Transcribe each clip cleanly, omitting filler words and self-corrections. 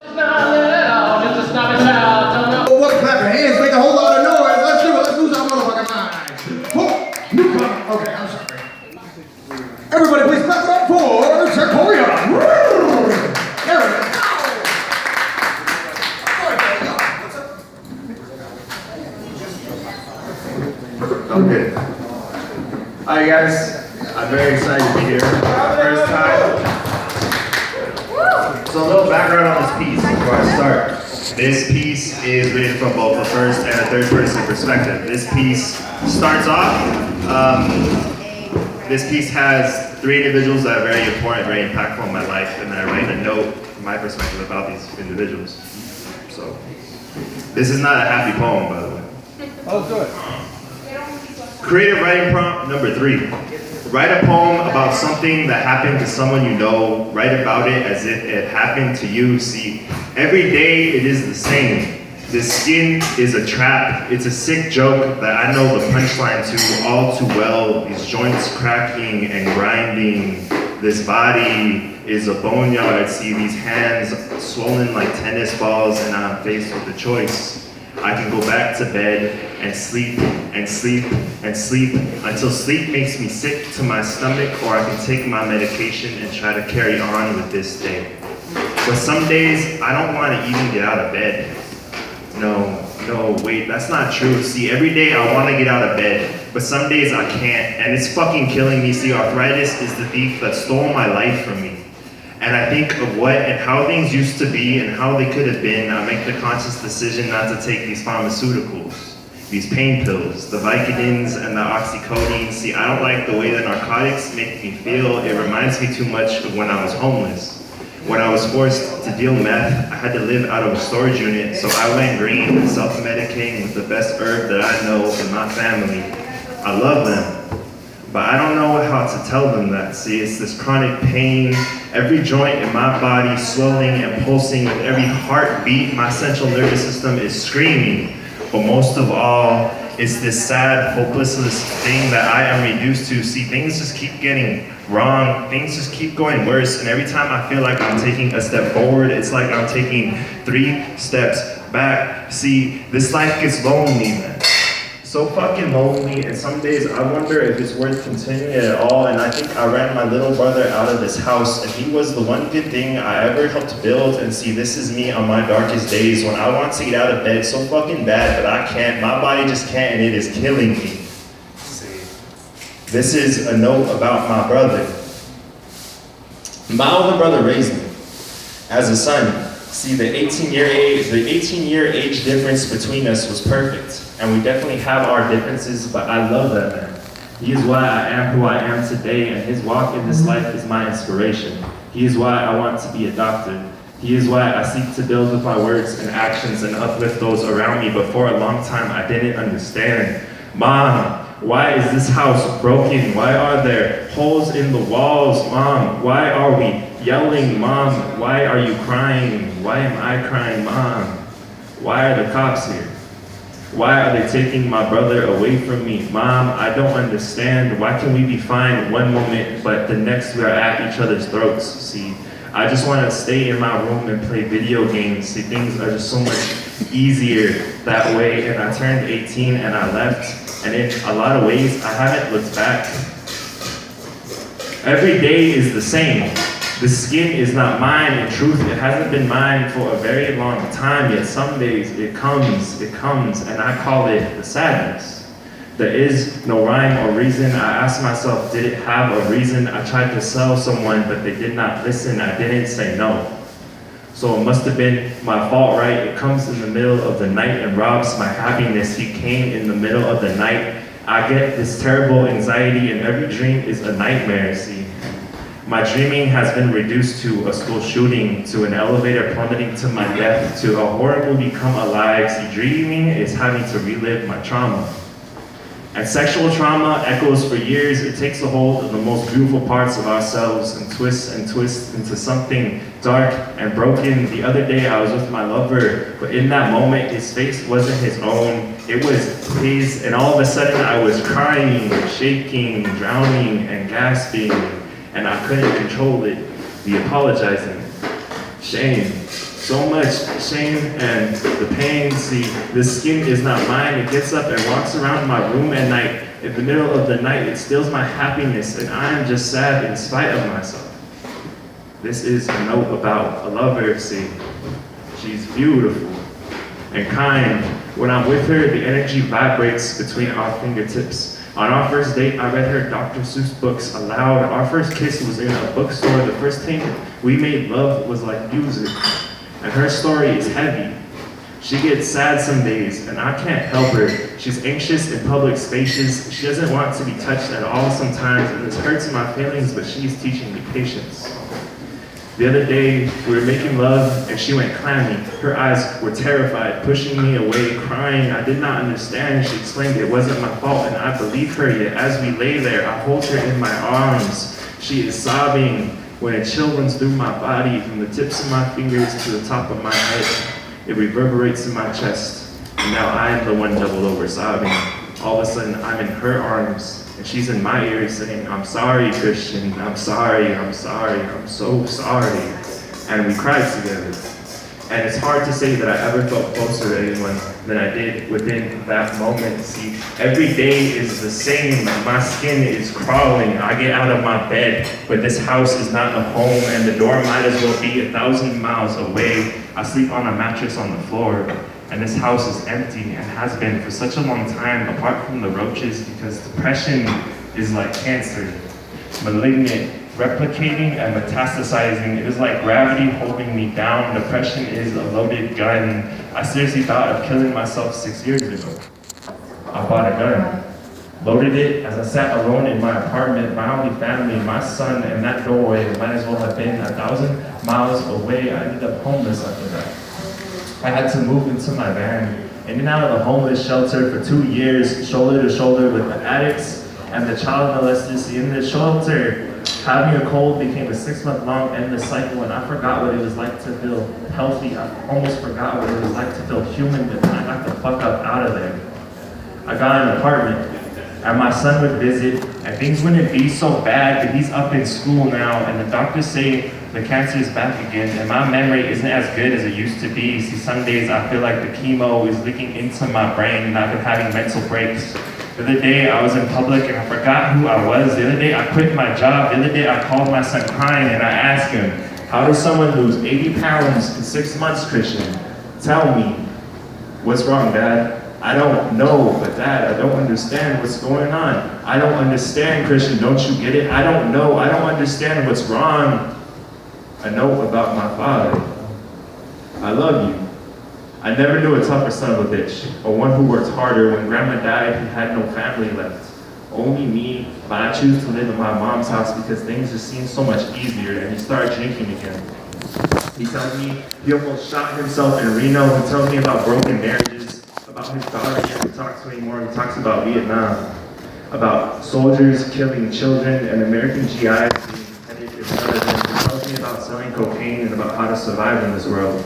Oh, what? Clap your hands, make a whole lot of noise. Let's do it. Let's lose our motherfucking minds. Oh, newcomer. Okay, I'm sorry. Everybody, please clap it up for Sequoia. Woo! There we go. Okay. Hi guys, I'm very excited to be here. First time. So a little background on this piece before I start. This piece is written from both a first and a third person perspective. This piece starts off, this piece has 3 individuals that are very important, very impactful in my life, and then I write a note from my perspective about these individuals. So, this is not a happy poem, by the way. Oh, good. Creative writing prompt number 3. Write a poem about something that happened to someone you know. Write about it as if it happened to you. See, every day it is the same. This skin is a trap. It's a sick joke that I know the punchline to all too well. These joints cracking and grinding. This body is a boneyard. See, these hands swollen like tennis balls, and I'm faced with a choice. I can go back to bed and sleep and sleep and sleep until sleep makes me sick to my stomach, or I can take my medication and try to carry on with this day. But some days I don't want to even get out of bed. No, wait, that's not true. See, every day I want to get out of bed, but some days I can't, and it's fucking killing me. See, arthritis is the thief that stole my life from me. And I think of what and how things used to be and how they could have been. I make the conscious decision not to take these pharmaceuticals, these pain pills, the Vicodins and the oxycodone. See, I don't like the way that narcotics make me feel. It reminds me too much of when I was homeless. When I was forced to deal meth, I had to live out of a storage unit, so I went green and self-medicating with the best herb that I know in my family. I love them. But I don't know how to tell them that. See, it's this chronic pain, every joint in my body swelling and pulsing with every heartbeat. My central nervous system is screaming. But most of all, it's this sad, hopelessness thing that I am reduced to. See, things just keep getting wrong. Things just keep going worse. And every time I feel like I'm taking a step forward, it's like I'm taking 3 steps back. See, this life gets lonely, man. So fucking lonely, and some days I wonder if it's worth continuing it at all. And I think I ran my little brother out of this house, and he was the one good thing I ever helped build. And see, this is me on my darkest days when I want to get out of bed so fucking bad, but I can't. My body just can't, and it is killing me. See, this is a note about my brother. My older brother raised me as a son. See, the 18-year age difference between us was perfect. And we definitely have our differences, but I love that man. He is why I am who I am today, and his walk in this life is my inspiration. He is why I want to be a doctor. He is why I seek to build with my words and actions and uplift those around me. But for a long time, I didn't understand. Mom, why is this house broken? Why are there holes in the walls? Mom, why are we yelling? Mom, why are you crying? Why am I crying? Mom, why are the cops here? Why are they taking my brother away from me? Mom, I don't understand. Why can we be fine one moment, but the next we are at each other's throats? See, I just want to stay in my room and play video games. See, things are just so much easier that way. And I turned 18 and I left. And in a lot of ways, I haven't looked back. Every day is the same. The skin is not mine. In truth, it hasn't been mine for a very long time, yet some days it comes, and I call it the sadness. There is no rhyme or reason. I ask myself, did it have a reason? I tried to sell someone, but they did not listen. I didn't say no. So it must have been my fault, right? It comes in the middle of the night and robs my happiness. He came in the middle of the night. I get this terrible anxiety, and every dream is a nightmare, see. My dreaming has been reduced to a school shooting, to an elevator plummeting to my death, to a horror movie come alive. See, dreaming is having to relive my trauma. And sexual trauma echoes for years. It takes a hold of the most beautiful parts of ourselves and twists into something dark and broken. The other day I was with my lover, but in that moment his face wasn't his own, it was his. And all of a sudden I was crying, shaking, drowning, and gasping. And I couldn't control it. The apologizing, shame, So much shame and the pain. See, the skin is not mine. It gets up and walks around my room at night. In the middle of the night, it steals my happiness, and I am just sad in spite of myself. This is a note about a lover, see. She's beautiful and kind. When I'm with her, the energy vibrates between our fingertips. On our first date, I read her Dr. Seuss books aloud. Our first kiss was in a bookstore. The first time we made love was like music. And her story is heavy. She gets sad some days, and I can't help her. She's anxious in public spaces. She doesn't want to be touched at all sometimes, and this hurts my feelings, but she's teaching me patience. The other day, we were making love, and she went clammy. Her eyes were terrified, pushing me away, crying. I did not understand. She explained it wasn't my fault, and I believed her, yet as we lay there, I hold her in my arms. She is sobbing when a chill runs through my body, from the tips of my fingers to the top of my head. It reverberates in my chest, and now I am the one doubled over sobbing. All of a sudden, I'm in her arms, and she's in my ears saying, I'm sorry, Christian, I'm sorry, I'm sorry, I'm so sorry. And we cried together. And it's hard to say that I ever felt closer to anyone than I did within that moment. See, every day is the same. My skin is crawling. I get out of my bed, but this house is not a home, and the door might as well be 1,000 miles away. I sleep on a mattress on the floor, and this house is empty and has been for such a long time, apart from the roaches, because depression is like cancer, malignant, replicating and metastasizing. It is like gravity holding me down. Depression is a loaded gun. I seriously thought of killing myself 6 years ago. I bought a gun, loaded it as I sat alone in my apartment, my only family, my son, and that doorway might as well have been 1,000 miles away. I ended up homeless after that. I had to move into my van, in and out of the homeless shelter for 2 years, shoulder to shoulder with the addicts and the child molesters. In the shelter, having a cold became a 6-month-long endless cycle, and I forgot what it was like to feel healthy. I almost forgot what it was like to feel human, but I got the fuck up out of there. I got an apartment, and my son would visit, and things wouldn't be so bad, but he's up in school now, and the doctors say the cancer is back again, and my memory isn't as good as it used to be. See, some days I feel like the chemo is leaking into my brain, and I've been having mental breaks. The other day I was in public and I forgot who I was. The other day I quit my job. The other day I called my son crying and I asked him, how does someone lose 80 pounds in 6 months, Christian? Tell me, what's wrong, Dad? I don't know, but Dad, I don't understand what's going on. I don't understand, Christian, don't you get it? I don't know, I don't understand what's wrong. A note about my father. I love you. I never knew a tougher son of a bitch, or one who worked harder. When Grandma died, he had no family left. Only me, but I choose to live in my mom's house because things just seem so much easier, and he started drinking again. He tells me he almost shot himself in Reno. He tells me about broken marriages, about his daughter he never talks to anymore. He talks about Vietnam, about soldiers killing children and American GIs being headed in front of him. He tells me about selling cocaine and about how to survive in this world.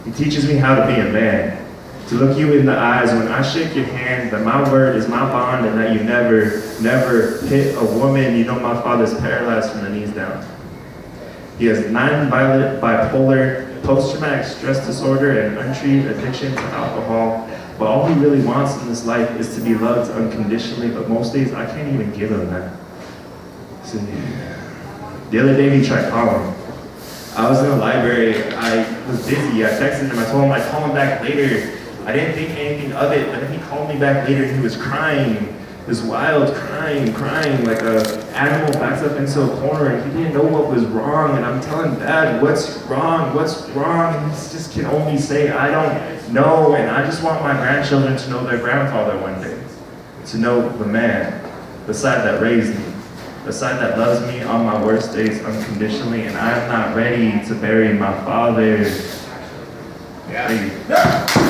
He teaches me how to be a man, to look you in the eyes when I shake your hand, that my word is my bond and that you never hit a woman. You know my father's paralyzed from the knees down. He has non-violent bipolar, post-traumatic stress disorder, and untreated addiction to alcohol. But all he really wants in this life is to be loved unconditionally, but most days I can't even give him that. So, the other day he tried calling. I was in the library, I was busy, I texted him, I told him I'd call him back later. I didn't think anything of it, but then he called me back later and he was crying. This wild crying, like an animal backs up into a corner, and he didn't know what was wrong. And I'm telling Dad, what's wrong? And he just can only say, I don't know. And I just want my grandchildren to know their grandfather one day. To know the man, the side that raised me. The side that loves me on my worst days unconditionally, and I'm not ready to bury my father. Yeah.